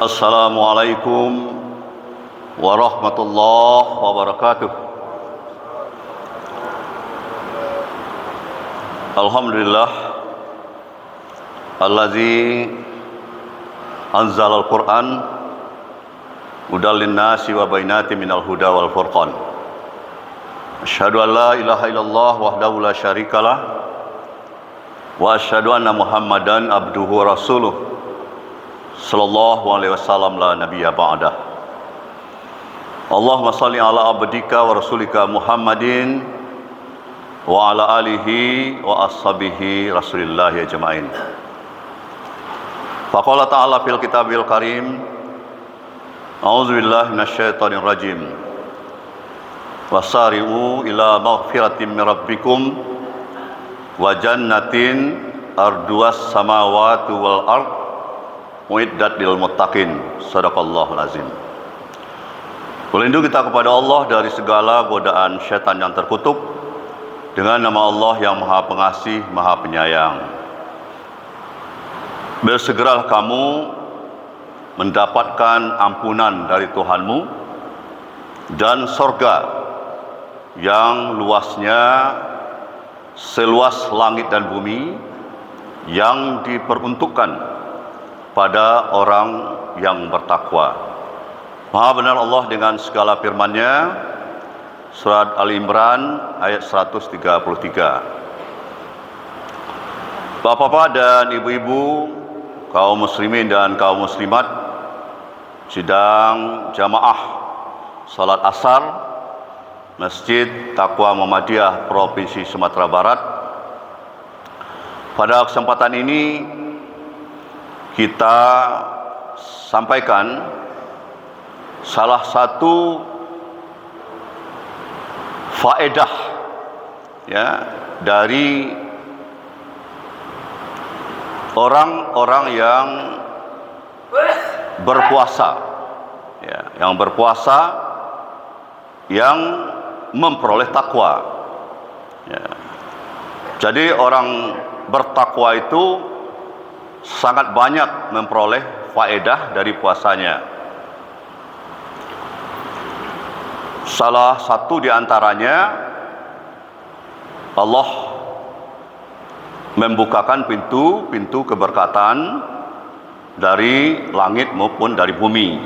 Assalamualaikum warahmatullahi wabarakatuh. Alhamdulillah allazi anzalal Qur'an hudal linnasi wa bainatin minal huda wal furqan. Asyhadu an la ilaha illallah wahdahu la syarikalah wa asyhadu anna Muhammadan abduhu wa rasuluh sallallahu alaihi wasallam la nabiyya ba'dah. Allahumma salli ala abdika wa rasulika Muhammadin wa ala alihi wa ashabihi rasulillahi ajma'in. Faqala ta'ala fil kitabil karim, a'udzubillahi minasyaitonir rajim, wasari'u ila maghfiratin min rabbikum wa jannatin arduas samawati wal ard muiddat lil muttaqin. Shadaqallahul azim. Berlindung kita kepada Allah dari segala godaan syaitan yang terkutuk dengan nama Allah yang Maha Pengasih, Maha Penyayang. Bersegeralah kamu mendapatkan ampunan dari Tuhanmu dan sorga yang luasnya seluas langit dan bumi, yang diperuntukkan pada orang yang bertakwa. Maha benar Allah dengan segala firman-Nya. Surat Al-Imran ayat 133. Bapak-bapak dan ibu-ibu, kaum muslimin dan kaum muslimat, sidang jamaah salat asar Masjid Taqwa Muhammadiyah Provinsi Sumatera Barat. Pada kesempatan ini kita sampaikan salah satu faedah dari orang-orang yang berpuasa, yang memperoleh takwa. Jadi orang bertakwa itu sangat banyak memperoleh faedah dari puasanya. Salah satu di antaranya, Allah membukakan pintu-pintu keberkatan dari langit maupun dari bumi.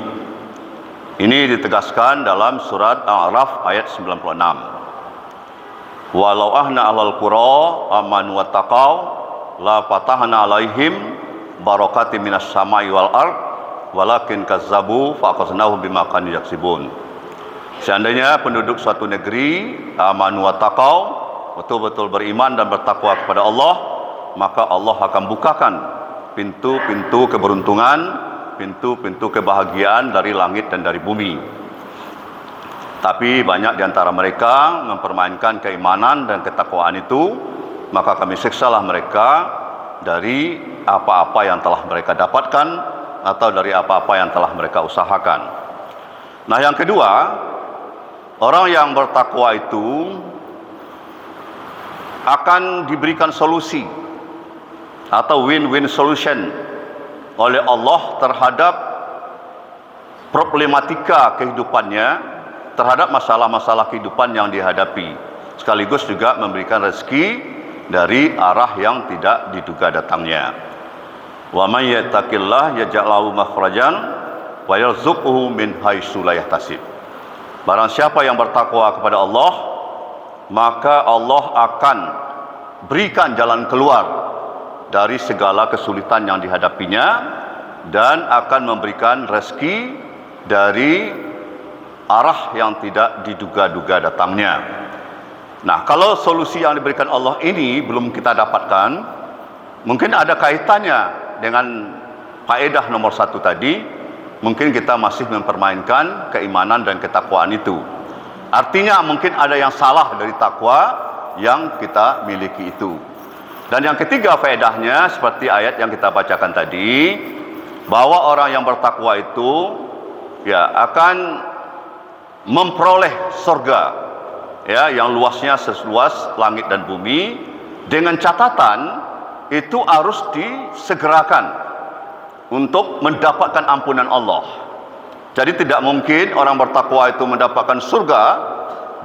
Ini ditegaskan dalam surat Al-A'raf ayat 96. Walau ahna alal qura amanu wattaqau la fatahna alaihim barakatim minas samai wal ard walakin kazzabu faqaznahum bima kanu yaksibun. Seandainya penduduk suatu negeri amanu wattaqau, betul-betul beriman dan bertakwa kepada Allah, maka Allah akan bukakan pintu-pintu keberuntungan, pintu-pintu kebahagiaan dari langit dan dari bumi. Tapi banyak di antara mereka mempermainkan keimanan dan ketakwaan itu, maka kami siksalah mereka dari apa-apa yang telah mereka dapatkan atau dari apa-apa yang telah mereka usahakan. Nah, yang kedua, orang yang bertakwa itu akan diberikan solusi atau win-win solution oleh Allah terhadap problematika kehidupannya, terhadap masalah-masalah kehidupan yang dihadapi, sekaligus juga memberikan rezeki dari arah yang tidak diduga datangnya. Wa may yattaqillah yaj'al lahu makhrajan wa yarzuqhu min haitsu la yahtasib. Barang siapa yang bertakwa kepada Allah, maka Allah akan berikan jalan keluar dari segala kesulitan yang dihadapinya dan akan memberikan rezeki dari arah yang tidak diduga-duga datangnya. Nah, kalau solusi yang diberikan Allah ini belum kita dapatkan, mungkin ada kaitannya dengan faedah nomor 1 tadi. Mungkin kita masih mempermainkan keimanan dan ketakwaan itu. Artinya mungkin ada yang salah dari takwa yang kita miliki itu. Dan yang ketiga faedahnya, seperti ayat yang kita bacakan tadi, bahwa orang yang bertakwa itu akan memperoleh surga yang luasnya seluas langit dan bumi, dengan catatan itu harus disegerakan untuk mendapatkan ampunan Allah. Jadi tidak mungkin orang bertakwa itu mendapatkan surga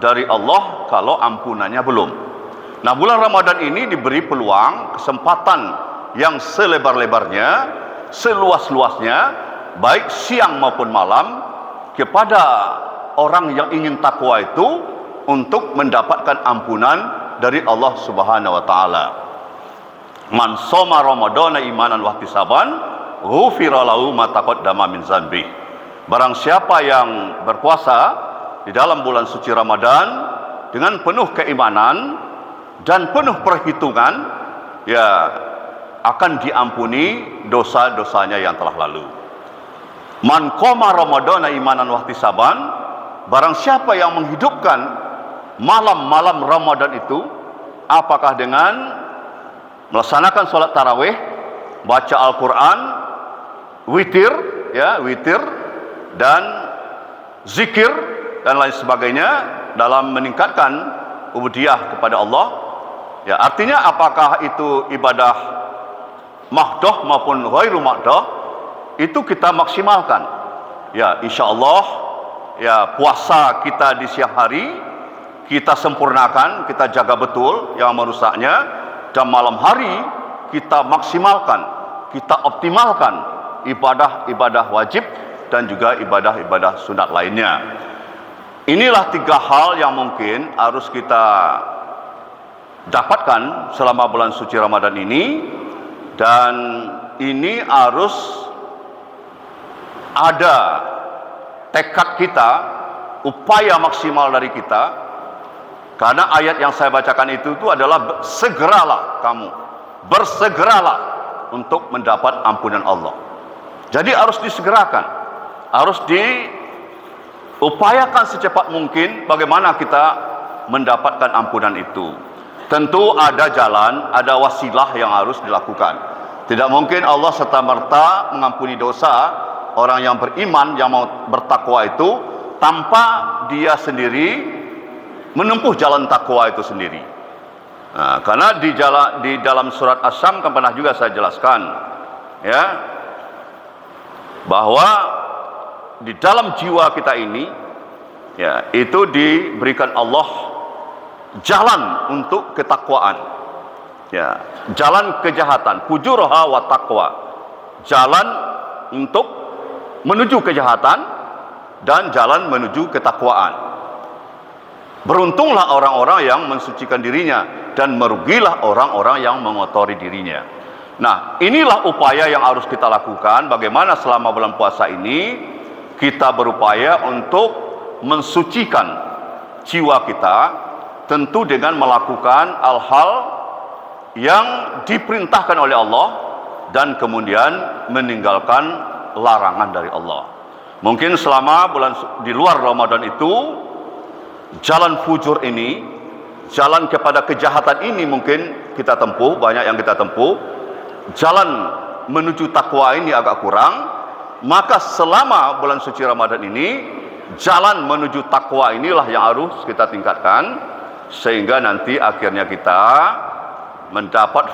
dari Allah kalau ampunannya belum. Nah, bulan Ramadan ini diberi peluang, kesempatan yang selebar-lebarnya, seluas-luasnya, baik siang maupun malam, kepada orang yang ingin takwa itu untuk mendapatkan ampunan dari Allah Subhanahu wa taala. Man shoma ramadhana imanan wa ihtisaban, ghufira lahu ma taqaddama min dzanbi. Barang siapa yang berpuasa di dalam bulan suci Ramadan dengan penuh keimanan dan penuh perhitungan, ya akan diampuni dosa-dosanya yang telah lalu. Man qoma ramadhana imanan wa ihtisaban, barang siapa yang menghidupkan malam-malam Ramadan itu, apakah dengan melaksanakan sholat tarawih, baca Al-Quran, witir, dan zikir dan lain sebagainya dalam meningkatkan ubudiyah kepada Allah. Ya, artinya apakah itu ibadah mahdoh maupun ghairu mahdoh, itu kita maksimalkan. Ya, insya Allah, ya puasa kita di siang hari kita sempurnakan, kita jaga betul yang merusaknya, dan malam hari kita maksimalkan, kita optimalkan ibadah-ibadah wajib dan juga ibadah-ibadah sunat lainnya. Inilah 3 hal yang mungkin harus kita dapatkan selama bulan suci Ramadan ini, dan ini harus ada tekad kita, upaya maksimal dari kita. Karena ayat yang saya bacakan itu adalah segeralah kamu, bersegeralah untuk mendapat ampunan Allah. Jadi harus disegerakan, harus diupayakan secepat mungkin bagaimana kita mendapatkan ampunan itu. Tentu ada jalan, ada wasilah yang harus dilakukan. Tidak mungkin Allah serta-merta mengampuni dosa orang yang beriman, yang mau bertakwa itu, tanpa dia sendiri menempuh jalan takwa itu sendiri. Nah, karena di dalam surat As-Sam kan pernah juga saya jelaskan, ya, bahwa di dalam jiwa kita ini, ya, itu diberikan Allah jalan untuk ketakwaan, ya, jalan kejahatan, fujurha wa taqwa, jalan untuk menuju kejahatan dan jalan menuju ketakwaan. Beruntunglah orang-orang yang mensucikan dirinya, dan merugilah orang-orang yang mengotori dirinya. Nah, inilah upaya yang harus kita lakukan. Bagaimana selama bulan puasa ini kita berupaya untuk mensucikan jiwa kita, tentu dengan melakukan hal-hal yang diperintahkan oleh Allah dan kemudian meninggalkan larangan dari Allah. Mungkin selama bulan di luar Ramadan itu, jalan fujur ini, jalan kepada kejahatan ini mungkin kita tempuh, banyak yang kita tempuh. Jalan menuju takwa ini agak kurang. Maka selama bulan suci Ramadan ini, jalan menuju takwa inilah yang harus kita tingkatkan, sehingga nanti akhirnya kita mendapat